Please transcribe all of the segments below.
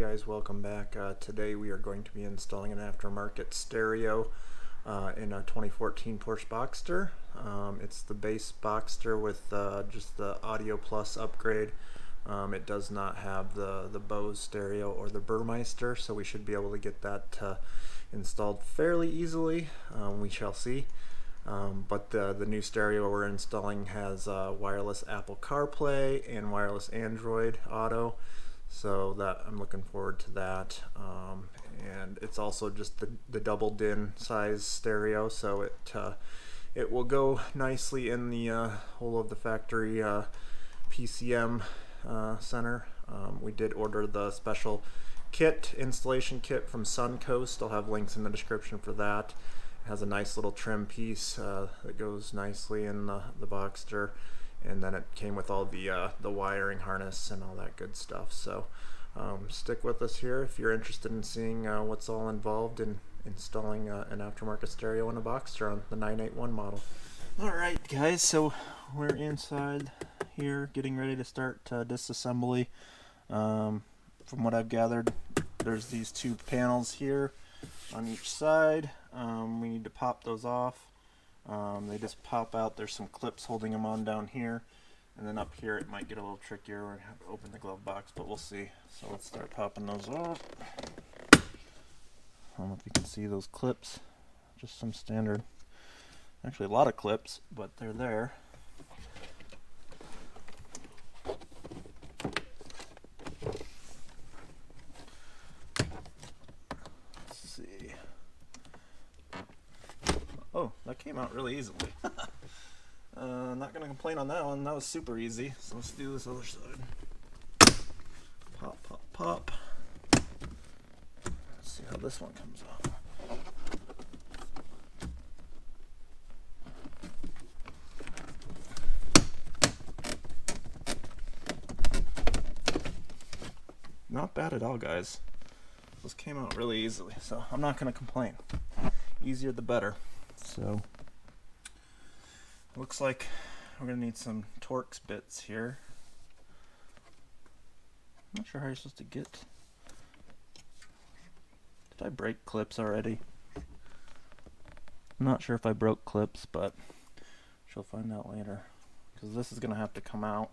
guys, welcome back. Today we are going to be installing an aftermarket stereo in a 2014 Porsche Boxster. It's the base Boxster with just the Audio Plus upgrade. It does not have the Bose stereo or the Burmeister, so we should be able to get that installed fairly easily. We shall see. But the new stereo we're installing has wireless Apple CarPlay and wireless Android Auto, so that I'm looking forward to that. And it's also just the double DIN size stereo, so it will go nicely in the whole of the factory PCM center. We did order the special installation kit from Suncoast. I'll have links in the description for that. It has a nice little trim piece that goes nicely in the Boxster, and then it came with all the wiring harness and all that good stuff. So stick with us here if you're interested in seeing what's all involved in installing an aftermarket stereo in a Boxster on the 981 model. Alright guys, so we're inside here getting ready to start disassembly. From what I've gathered, there's these two panels here on each side. We need to pop those off. They just pop out. There's some clips holding them on down here, and then up here it might get a little trickier. We're going to have to open the glove box, but we'll see. So let's start popping those off. I don't know if you can see those clips. Just some standard, actually a lot of clips, but they're there. Oh, that came out really easily. Not going to complain on that one. That was super easy. So let's do this other side. Pop, pop, pop. Let's see how this one comes out. Not bad at all, guys. This came out really easily, so I'm not going to complain. Easier the better. So looks like we're gonna need some torx bits here. I'm not sure how you're supposed to get. Did I break clips already? I'm not sure if I broke clips, but she'll find out later, because this is gonna have to come out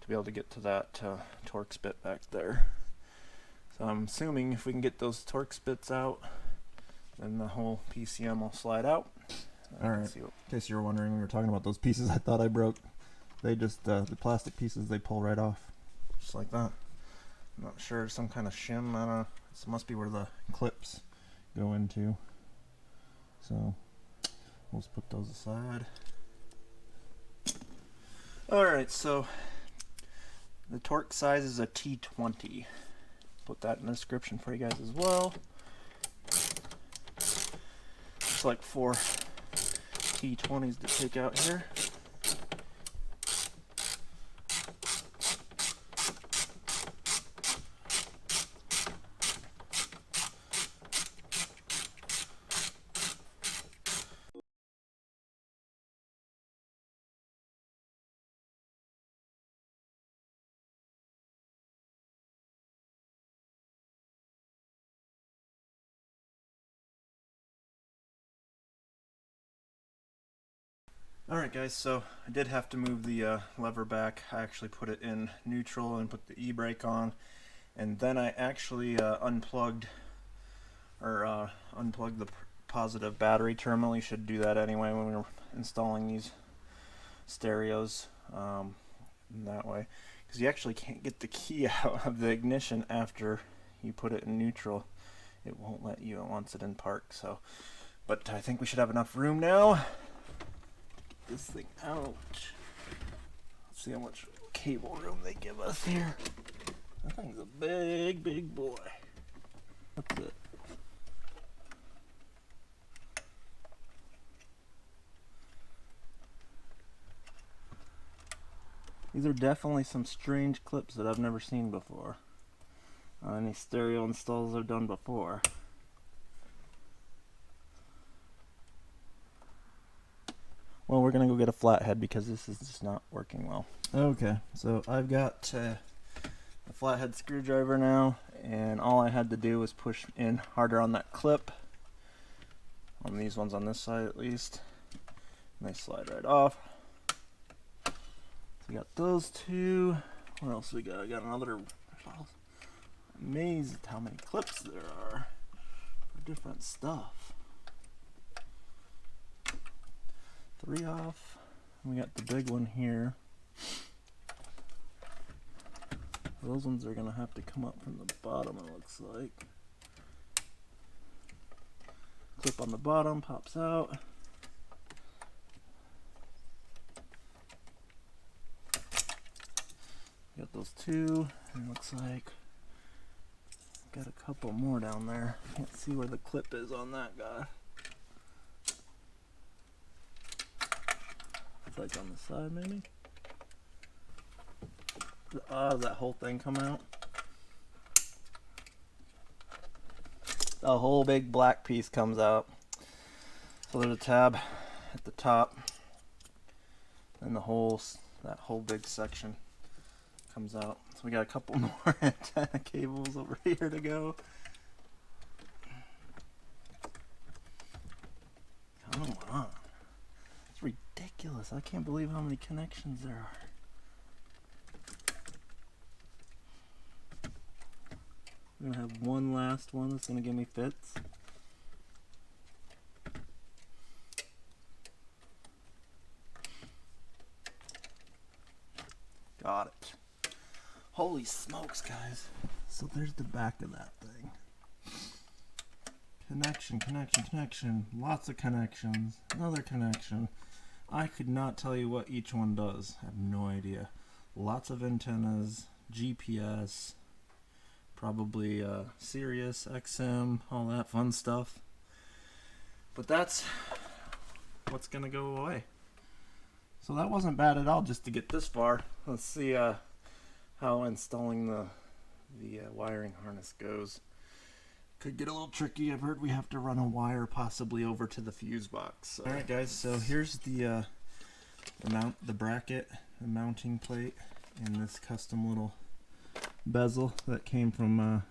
to be able to get to that torx bit back there. So I'm assuming if we can get those torx bits out, then the whole PCM will slide out. Alright, in case you were wondering, when we were talking about those pieces I thought I broke, they just, the plastic pieces, they pull right off. Just like that. I'm not sure, some kind of shim, I don't know. This must be where the clips go into. So, we'll just put those aside. Alright, so, the torque size is a T20. Put that in the description for you guys as well. It's like 4 T20s to take out here. Alright guys, so I did have to move the lever back. I actually put it in neutral and put the e-brake on, and then I actually unplugged the positive battery terminal. You should do that anyway when we're installing these stereos, that way, because you actually can't get the key out of the ignition after you put it in neutral. It won't let you once it's in park. So, but I think we should have enough room now. This thing out. Let's see how much cable room they give us here. That thing's a big, big boy. That's it. These are definitely some strange clips that I've never seen before. Any stereo installs I've done before. Well, we're gonna go get a flathead because this is just not working well. Okay, so I've got a flathead screwdriver now, and all I had to do was push in harder on that clip, on these ones on this side at least, and they slide right off. So we got those two. What else we got? I got another. Amazed at how many clips there are for different stuff. 3 off. We got the big one here. Those ones are gonna have to come up from the bottom, it looks like. Clip on the bottom pops out. Got those two, and it looks like got a couple more down there. Can't see where the clip is on that guy. It's like on the side maybe. Does that whole thing come out? The whole big black piece comes out. So there's a tab at the top, and that whole big section comes out. So we got a couple more antenna cables over here to go. Come on. It's ridiculous. I can't believe how many connections there are. I'm gonna have one last one that's gonna give me fits. Got it. Holy smokes, guys. So there's the back of that thing. Connection, connection, connection. Lots of connections. Another connection. I could not tell you what each one does. I have no idea. Lots of antennas, GPS, probably Sirius, XM, all that fun stuff. But that's what's gonna go away. So that wasn't bad at all just to get this far. Let's see how installing the wiring harness goes. Could get a little tricky. I've heard we have to run a wire possibly over to the fuse box. Alright guys, so here's the bracket, the mounting plate, and this custom little bezel that came from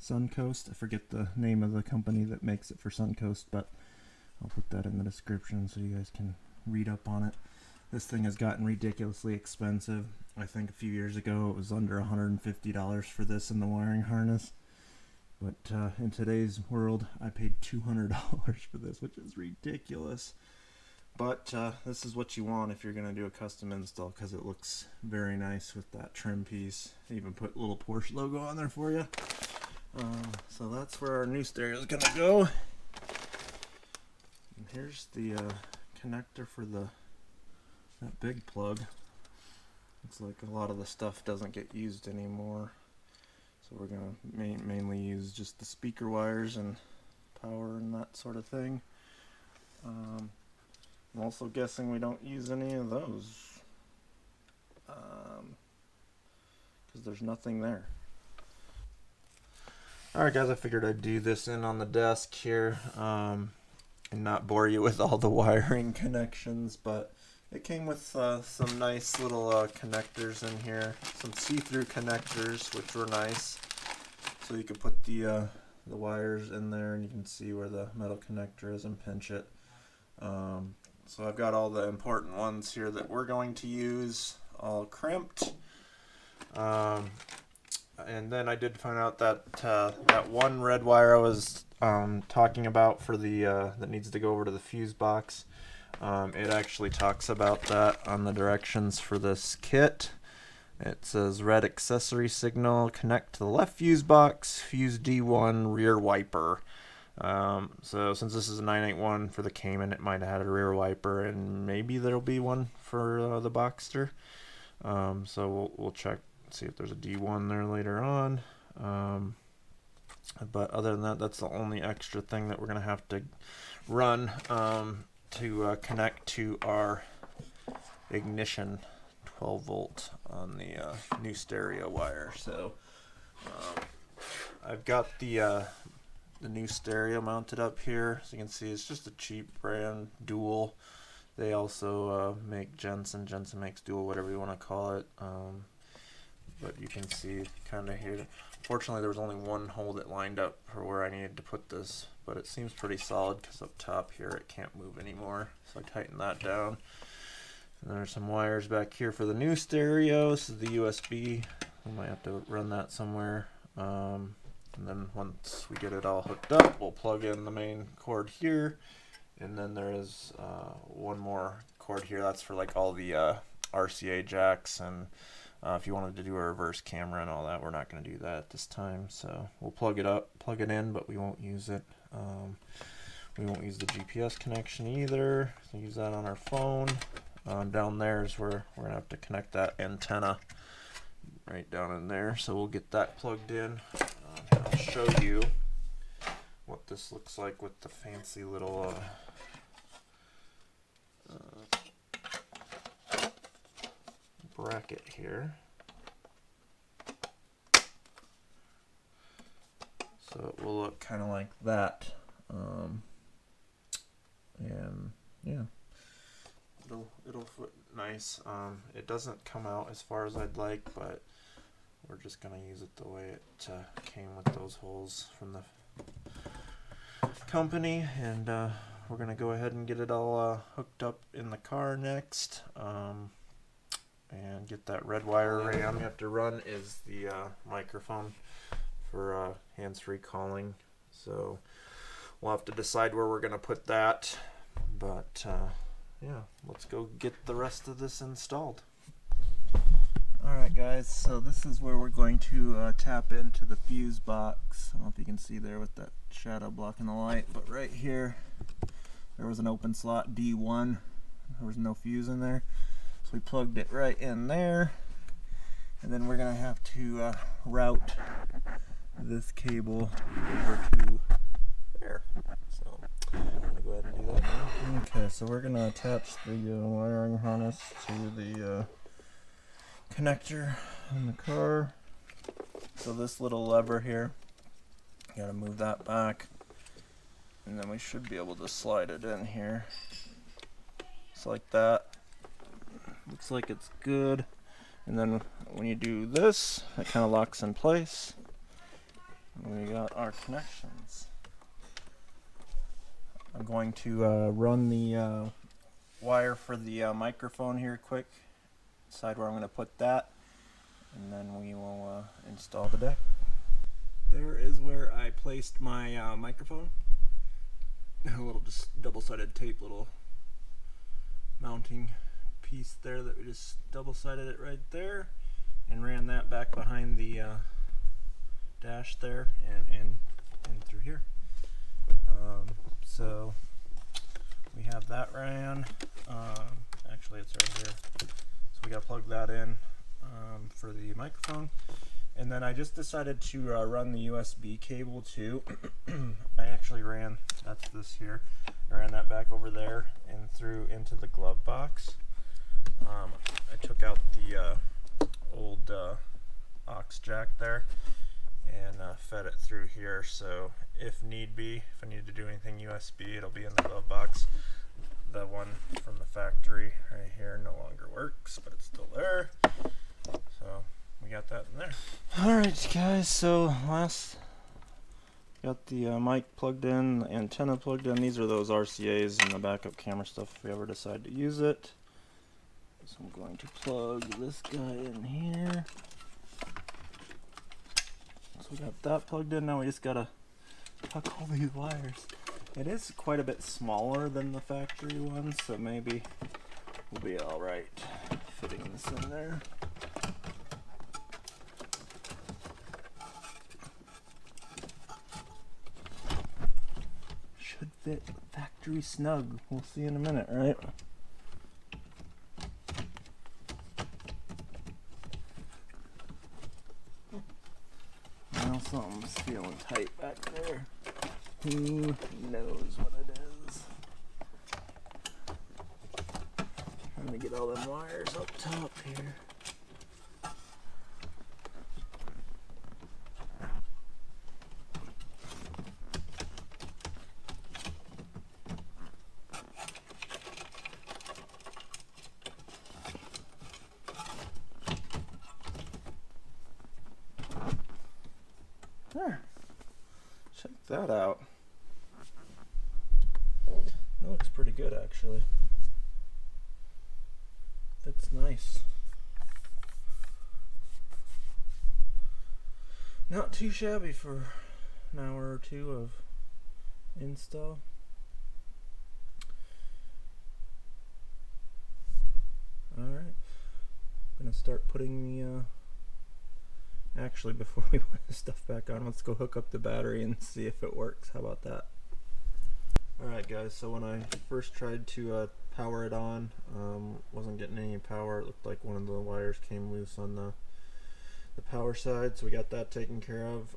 Suncoast. I forget the name of the company that makes it for Suncoast, but I'll put that in the description so you guys can read up on it. This thing has gotten ridiculously expensive. I think a few years ago it was under $150 for this and the wiring harness. But in today's world, I paid $200 for this, which is ridiculous. But this is what you want if you're going to do a custom install, because it looks very nice with that trim piece. I even put a little Porsche logo on there for you. So that's where our new stereo is going to go. And here's the connector for that big plug. Looks like a lot of the stuff doesn't get used anymore. So we're going to mainly use just the speaker wires and power and that sort of thing. I'm also guessing we don't use any of those because there's nothing there. Alright guys, I figured I'd do this in on the desk here and not bore you with all the wiring connections, but it came with some nice little connectors in here, some see-through connectors, which were nice. So you could put the wires in there, and you can see where the metal connector is and pinch it. So I've got all the important ones here that we're going to use, all crimped. And then I did find out that that one red wire I was talking about for the that needs to go over to the fuse box. It actually talks about that on the directions for this kit. It says red accessory signal, connect to the left fuse box, fuse D1, rear wiper. So since this is a 981 for the Cayman, it might have had a rear wiper, and maybe there'll be one for the Boxster. So we'll check, see if there's a D1 there later on. But other than that, that's the only extra thing that we're going to have to run to connect to our ignition 12 volt on the new stereo wire. So I've got the new stereo mounted up here. So you can see it's just a cheap brand, dual. They also make Jensen makes dual, whatever you want to call it. but you can see kind of here. Fortunately, there was only one hole that lined up for where I needed to put this, but it seems pretty solid because up top here it can't move anymore. So I tightened that down. And there's some wires back here for the new stereo. This is the USB. We might have to run that somewhere. And then once we get it all hooked up, we'll plug in the main cord here. And then there is one more cord here. That's for like all the RCA jacks, and if you wanted to do a reverse camera and all that, we're not going to do that at this time. So we'll plug it in, but we won't use it. We won't use the GPS connection either. So use that on our phone. Down there is where we're going to have to connect that antenna right down in there. So we'll get that plugged in. And I'll show you what this looks like with the fancy little bracket here. So it will look kind of like that. And yeah, it'll fit nice. It doesn't come out as far as I'd like, but we're just gonna use it the way it came with those holes from the company, and we're gonna go ahead and get it all hooked up in the car next, and get that red wire ran. What we have to run is the microphone for hands-free calling, so we'll have to decide where we're gonna put that, but yeah, let's go get the rest of this installed. Alright guys, so this is where we're going to tap into the fuse box. I don't know if you can see there with that shadow blocking the light, but right here there was an open slot D1. There was no fuse in there, so we plugged it right in there, and then we're going to have to route this cable over to there. So I'm going to go ahead and do that now. Okay, so we're going to attach the wiring harness to the connector in the car. So this little lever here, you gotta move that back, and then we should be able to slide it in here. Just like that. Looks like it's good. And then when you do this, it kind of locks in place. And we got our connections. I'm going to run the wire for the microphone here quick. Decide where I'm going to put that, and then we will install the deck. There is where I placed my microphone. A little just double-sided tape, little mounting piece there that we just double-sided it right there, and ran that back behind the dash there and through here. So we have that ran. Actually, it's right here. So we got to plug that in for the microphone, and then I just decided to run the USB cable too. I actually ran, that's this here, I ran that back over there and through into the glove box. I took out the old aux jack there and fed it through here, so if need be, if I need to do anything USB, it'll be in the glove box. The one from the factory right here no longer works, but it's still there. So we got that in there. Alright guys, so got the mic plugged in, the antenna plugged in. These are those RCAs and the backup camera stuff if we ever decide to use it. So I'm going to plug this guy in here. So we got that plugged in. Now we just gotta tuck all these wires. It is quite a bit smaller than the factory one, so maybe we'll be alright fitting this in there. Should fit factory snug. We'll see in a minute, right? Now something's feeling tight back there. Who knows what it is? Trying to get all them wires up top here. There. Check that out. That looks pretty good, actually. That's nice. Not too shabby for an hour or two of install. Alright. I'm going to start putting the actually, before we put this stuff back on, let's go hook up the battery and see if it works. How about that? Alright guys, so when I first tried to power it on, wasn't getting any power. It looked like one of the wires came loose on the power side, so we got that taken care of.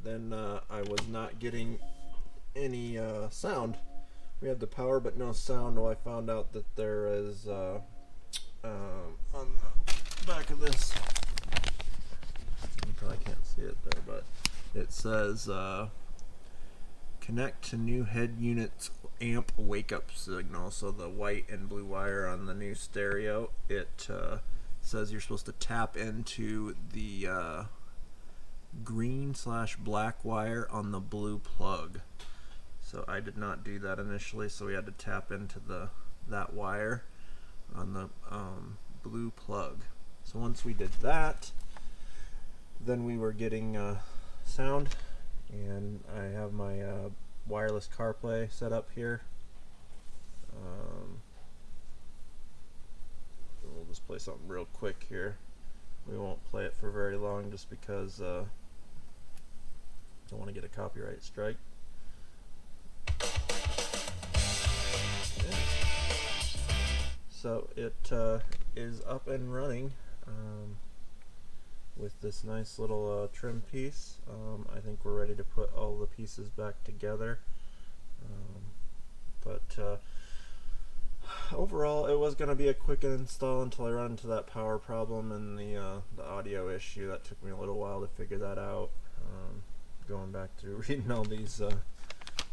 Then I was not getting any sound. We had the power but no sound. Well, I found out that there is on the back of this, you probably can't see it there, but it says connect to new head unit's amp wake up signal. So the white and blue wire on the new stereo, it says you're supposed to tap into the green/black wire on the blue plug. So I did not do that initially, so we had to tap into that wire on the blue plug. So once we did that, then we were getting sound, and I have my wireless CarPlay set up here. We'll just play something real quick here. We won't play it for very long just because I don't want to get a copyright strike. Okay. So it is up and running with this nice little trim piece. I think we're ready to put all the pieces back together. But overall, it was going to be a quick install until I ran into that power problem and the audio issue. That took me a little while to figure that out. Going back through reading all these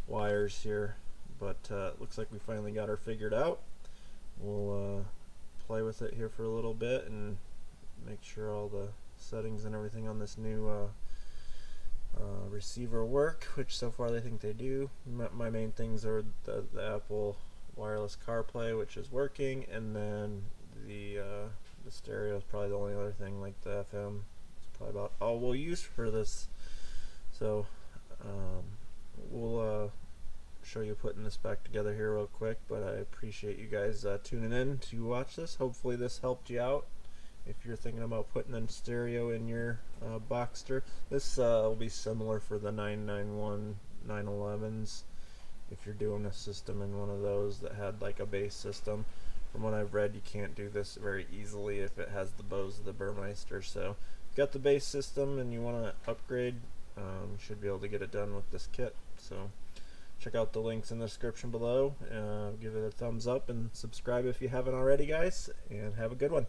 wires here, but it looks like we finally got her figured out. We'll play with it here for a little bit and make sure all the settings and everything on this new receiver work, which so far they think they do. My main things are the Apple wireless CarPlay, which is working, and then the stereo is probably the only other thing, like the FM. It's probably about all we'll use for this. So we'll show you putting this back together here real quick, but I appreciate you guys tuning in to watch this. Hopefully this helped you out if you're thinking about putting in stereo in your Boxster. This will be similar for the 991 911s if you're doing a system in one of those that had like a bass system. From what I've read, you can't do this very easily if it has the Bose of the Burmeister. So if you got the bass system and you want to upgrade, you should be able to get it done with this kit. So check out the links in the description below. Give it a thumbs up and subscribe if you haven't already, guys, and have a good one.